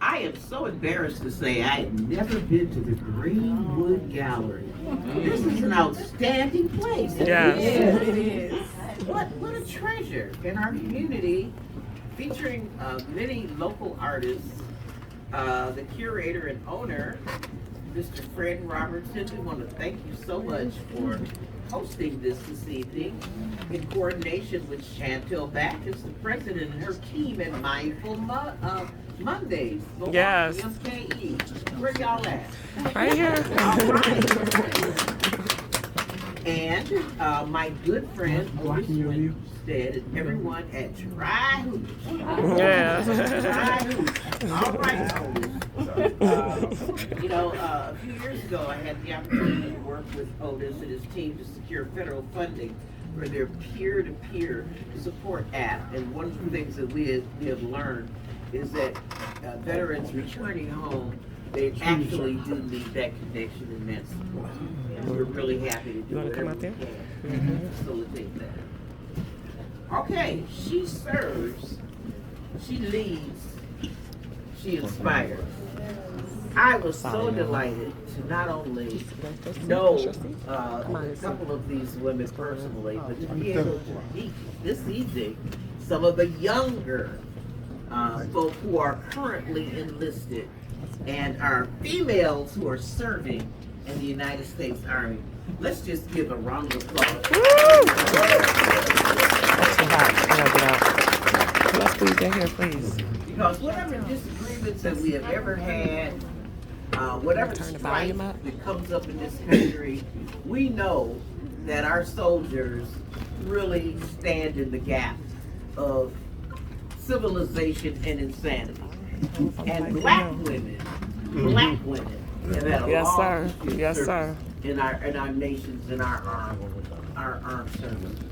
I am so embarrassed to say I have never been to the Greenwood Gallery. This is an outstanding place. Yes. It is. What a treasure in our community, featuring many local artists. The curator and owner, Mr. Fred Robertson, we want to thank you so much for hosting this evening in coordination with Chantel Backus, the president, and her team at Mindful Mondays MKE. Where y'all at? Right here. All right. And my good friend, Congresswoman Gwen and everyone at Dry Hooch. Yeah. Dry Hooch. All right, Otis. A few years ago, I had the opportunity to work with Otis and his team to secure federal funding for their peer-to-peer support app. And one of the things that we have learned is that veterans returning home, they actually do need that connection and that support. And we're really happy to do whatever we can to facilitate that. Okay, she serves, she leads, she inspires. I was so delighted to not only know a couple of these women personally, but to be able to meet this evening some of the younger folk who are currently enlisted and our females who are serving in the United States Army. Let's just give a round of applause. Let's please get here, please. Because whatever disagreements that we have ever had, whatever strife that comes up in this country, we know that our soldiers really stand in the gap of civilization and insanity. And black women have had a long history of service in our nations, in our armed services.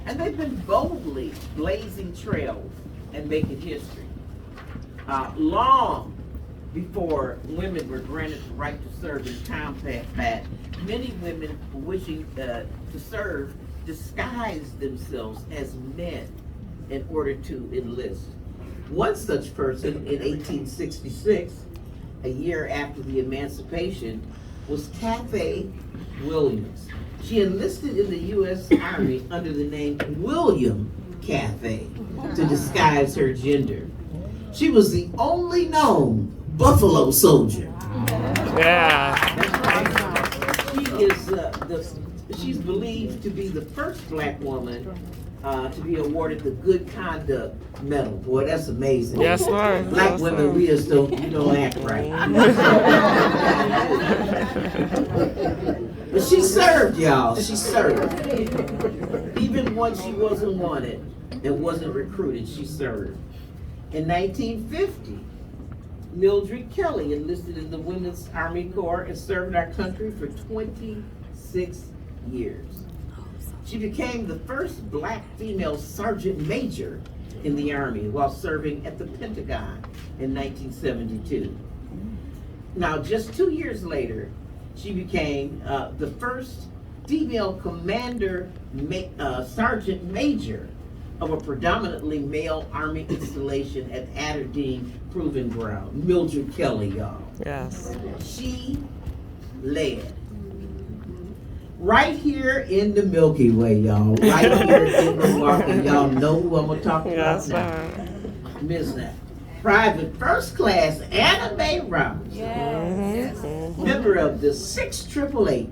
And they've been boldly blazing trails and making history. Long before women were granted the right to serve in combat, many women wishing to serve disguised themselves as men in order to enlist. One such person in 1866, a year after the emancipation, was Cathay Williams. She enlisted in the U.S. Army under the name William Cathay to disguise her gender. She was the only known Buffalo soldier. Yeah. That's right. She's believed to be the first black woman to be awarded the Good Conduct Medal. Boy, that's amazing. Yes, sir. Black Yes, women, sir. we just don't act right. But she served, y'all. She served. Even when she wasn't wanted and wasn't recruited, she served. In 1950, Mildred Kelly enlisted in the Women's Army Corps and served our country for 26 years. She became the first black female sergeant major in the Army while serving at the Pentagon in 1972. Now, just 2 years later, she became the first female commander sergeant major of a predominantly male Army installation at Aberdeen Proving Ground. Mildred Kelly, y'all. Yes. She led. Right here in the Milky Way, y'all. Right here in Milwaukee. Y'all know who I'm going to talk about Yes, now. sir. Ms. Private First Class Anna Mae Roberts. Yes. Member of the 688,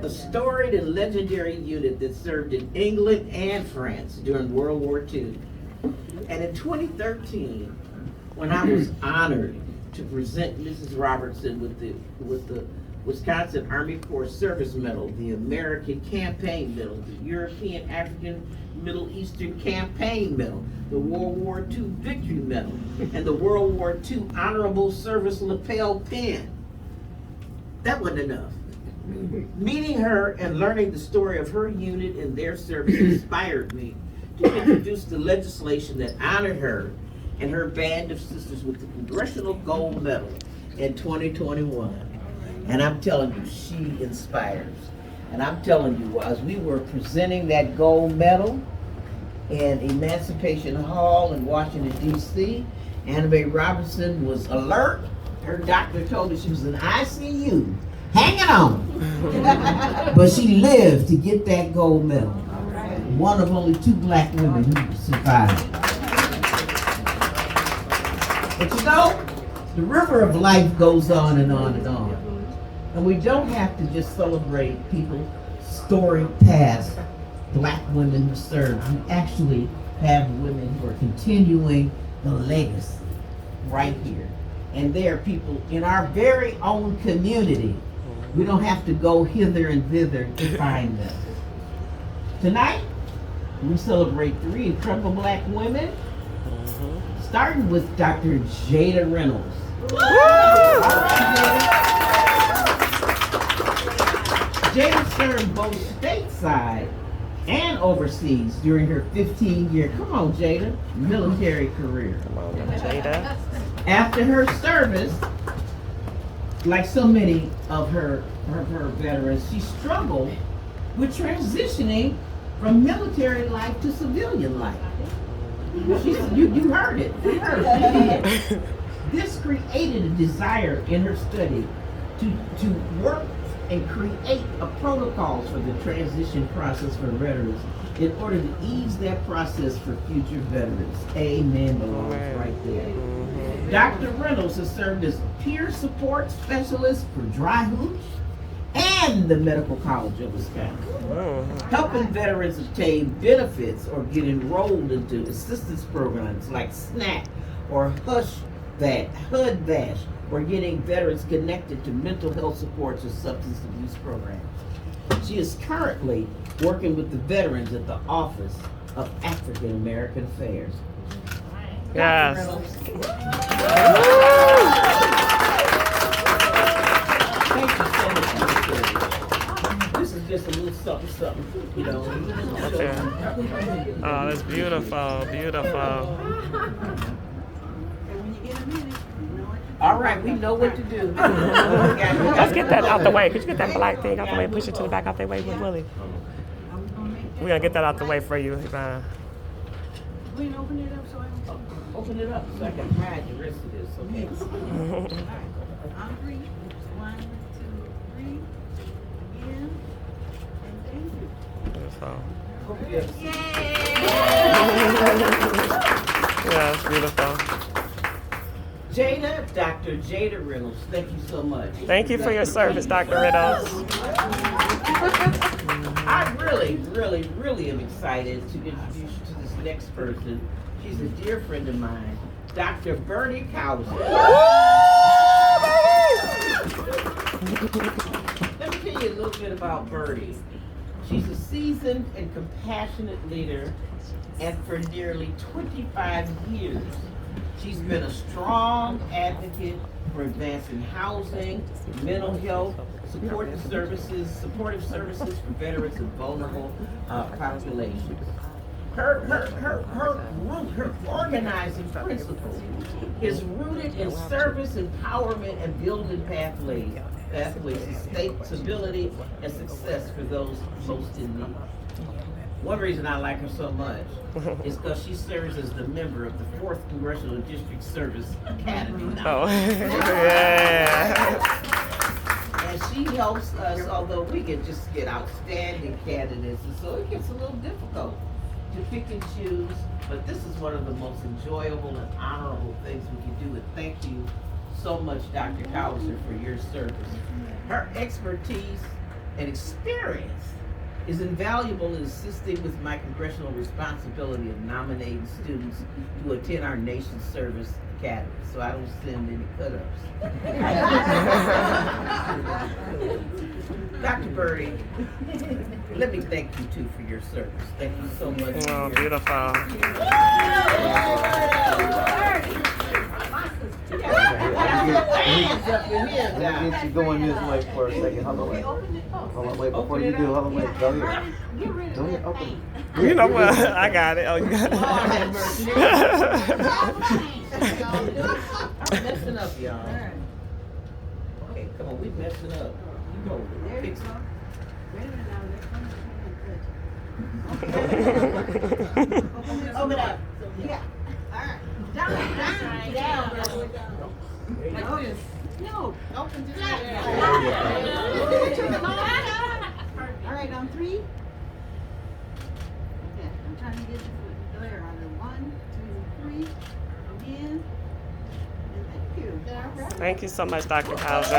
a storied and legendary unit that served in England and France during World War II. And in 2013, when I was honored to present Mrs. Robertson with the Wisconsin Army Corps Service Medal, the American Campaign Medal, the European African Middle Eastern Campaign Medal, the World War II Victory Medal, and the World War II Honorable Service Lapel Pin. That wasn't enough. Meeting her and learning the story of her unit and their service inspired me to introduce the legislation that honored her and her band of sisters with the Congressional Gold Medal in 2021. And I'm telling you, she inspires. And I'm telling you, as we were presenting that gold medal in Emancipation Hall in Washington, D.C., Annabelle Robinson was alert. Her doctor told her she was in ICU, hanging on. But she lived to get that gold medal. One of only 2 black women who survived. But you know, the river of life goes on and on and on. And we don't have to just celebrate people storied past black women who served. We actually have women who are continuing the legacy right here. And there are people in our very own community. We don't have to go hither and thither to find them. Tonight, we celebrate 3 incredible black women, starting with Dr. Jada Reynolds. All right, Jada served both stateside and overseas during her 15-year, come on Jada, military career. Come on, Jada. After her service, like so many of her veterans, she struggled with transitioning from military life to civilian life. You heard it. You heard it. This created a desire in her study to work and create a protocols for the transition process for veterans in order to ease that process for future veterans. Amen belongs right there. Dr. Reynolds has served as peer support specialist for Dry Hooch and the Medical College of Wisconsin, helping veterans obtain benefits or get enrolled into assistance programs like SNAP or HUD-VASH, or getting veterans connected to mental health supports or substance abuse programs. She is currently working with the veterans at the Office of African American Affairs. Yes. Thank you so much for your service. This is just a little something, you know. Okay. Oh, that's beautiful, beautiful. All right, we know what to do. Let's get that out the way. Could you get that black thing out the way? Push it to the back out the way with Willie. We're gonna get that out the way for you, Yvonne. We can open it up so I can. Open it up so I can hide the rest of this, okay? I'm 3. 1, 2, 3. Again. And thank you. Beautiful. Okay. Yeah, it's beautiful. Jada, Dr. Jada Reynolds, thank you so much. Thank you for your service, Dr. Reynolds. I really am excited to introduce you to this next person. She's a dear friend of mine, Dr. Berdie L. Let me tell you a little bit about Berdie. She's a seasoned and compassionate leader, and for nearly 25 years, she's been a strong advocate for advancing housing, mental health, supportive services for veterans and vulnerable populations. Her organizing principle is rooted in service, empowerment, and building pathways to stability and success for those most in need. One reason I like her so much is because she serves as the member of the 4th Congressional District Service Academy. Oh, yeah. And she helps us, although we can just get outstanding candidates, and so it gets a little difficult to pick and choose, but this is one of the most enjoyable and honorable things we can do, and thank you so much, Dr. Koehler, for your service. Her expertise and experience is invaluable in assisting with my congressional responsibility of nominating students to attend our nation's service academy, so I don't send any cut-ups. Dr. Berdie, let me thank you too for your service. Thank you so much. Oh, beautiful. Hands up in here, Let me guys. get you going this way for a second. Hold on, wait. Hold on, wait. Before you do, hold on, wait. Go here. Go here, open it. You know what? I got it. Oh, you got I'm messing up, y'all. Okay, come on, we messing up. You go. Fix it. Open it up. Yeah. All right. Like this. No. Open this way. All right, on 3. Okay, I'm trying to get the glare on it. 1, 2, 3. Again. And thank you. Thank you so much, Dr. Hauser.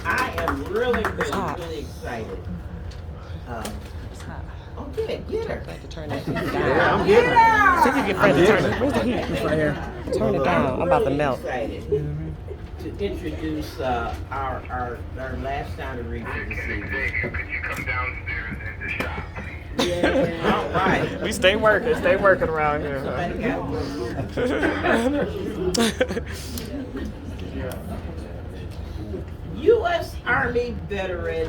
I am really hot. excited. It's hot. Okay, get her. I have to turn that heat down. Yeah, I'm getting it. See if you get Fred to turn it. Where's the heat? It's right here. Turn it down. I'm about to melt. Excited to introduce our last honoree for this evening. Could you come downstairs and just shop? Yeah. All right. We stay working around here. Somebody got U.S. Army veteran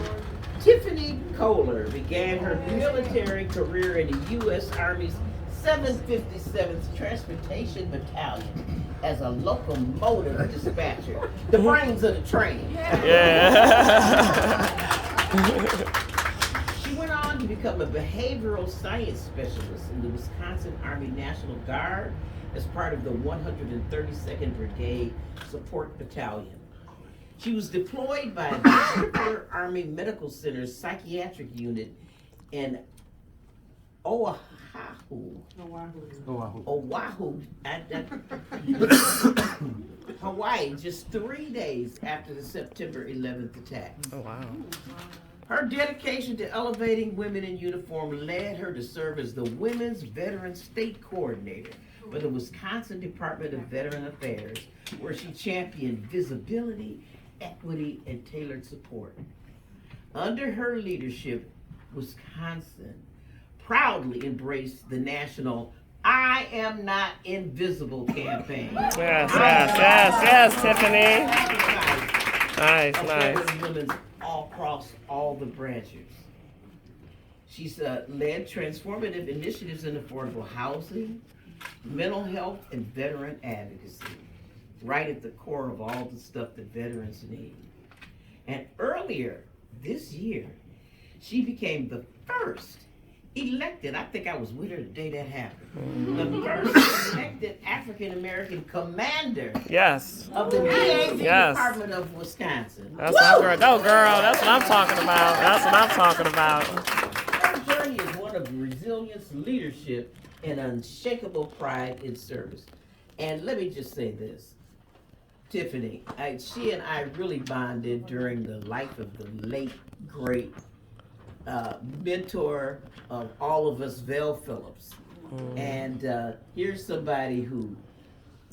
Tiffany Koehler began her military career in the U.S. Army's 757th Transportation Battalion as a locomotive dispatcher, the brains of the train. Yeah. She went on to become a behavioral science specialist in the Wisconsin Army National Guard as part of the 132nd Brigade Support Battalion. She was deployed by the Koehler Army Medical Center's psychiatric unit in Oahu, Hawaii, just 3 days after the September 11th attack. Oh, wow. Her dedication to elevating women in uniform led her to serve as the Women's Veteran State Coordinator for the Wisconsin Department of Veteran Affairs, where she championed visibility, equity, and tailored support. Under her leadership, Wisconsin proudly embraced the national I Am Not Invisible campaign. Yes, Tiffany. Nice. Affecting women all across all the branches. She's led transformative initiatives in affordable housing, mental health, and veteran advocacy, right at the core of all the stuff that veterans need. And earlier this year, she became the first elected, I think I was with her the day that happened, the first elected African-American commander of the DAV Department of Wisconsin. That's my girl. Go, girl. That's what I'm talking about. Her journey is one of resilience, leadership, and unshakable pride in service. And let me just say this. Tiffany, she and I really bonded during the life of the late, great mentor of all of us, Vel Phillips. And here's somebody who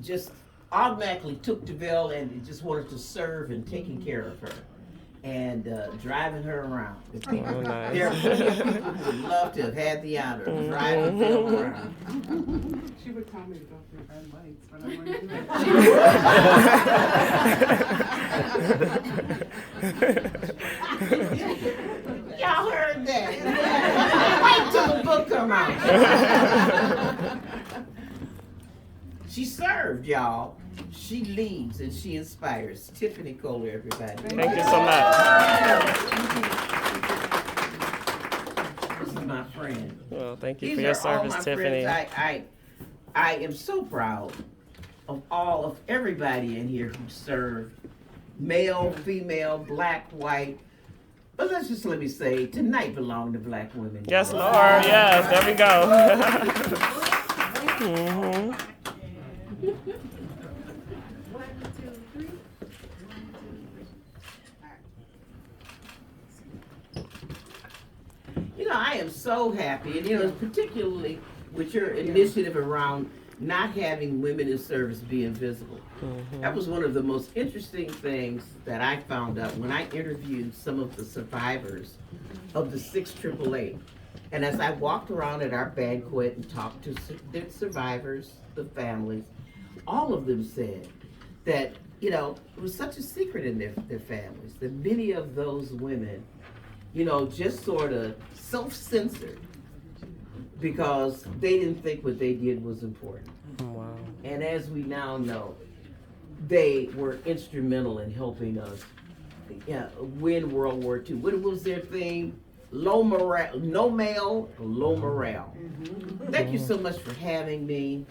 just automatically took to Vel and just wanted to serve and taking care of her and driving her around. Nice. There are plenty of people who would love to have had the honor of driving Vel around. She would tell me to go through red lights, but I wouldn't do it. Y'all heard that? Wait till the book come out. She served, y'all. She leads and she inspires. Tiffany Koehler, everybody. Thank you so much. This is my friend. Well, thank you These for your are all service, my Tiffany. friends. I am so proud of everybody in here who served, male, female, black, white. But let me say, tonight belonged to black women. Yes, Lord. Yes, there we go. One, two, three. You know, I am so happy, and particularly with your initiative around not having women in service be invisible. That was one of the most interesting things that I found out when I interviewed some of the survivors of the 688. And as I walked around at our banquet and talked to the survivors, the families, all of them said that, it was such a secret in their families, that many of those women, just sort of self-censored because they didn't think what they did was important. Wow. And as we now know, they were instrumental in helping us win World War II. What was their thing? low morale, no mail, low morale. Thank you so much for having me.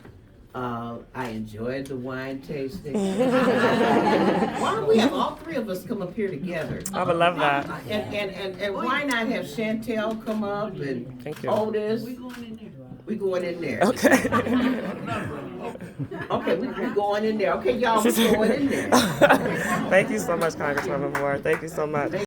I enjoyed the wine tasting. Why don't we have all three of us come up here together? I would love that. And why not have Chantel come up and Thank you. Otis? We going in there. Okay. Okay, we going in there. Okay, y'all, we going in there. Thank you so much, Congresswoman Moore. Thank you so much.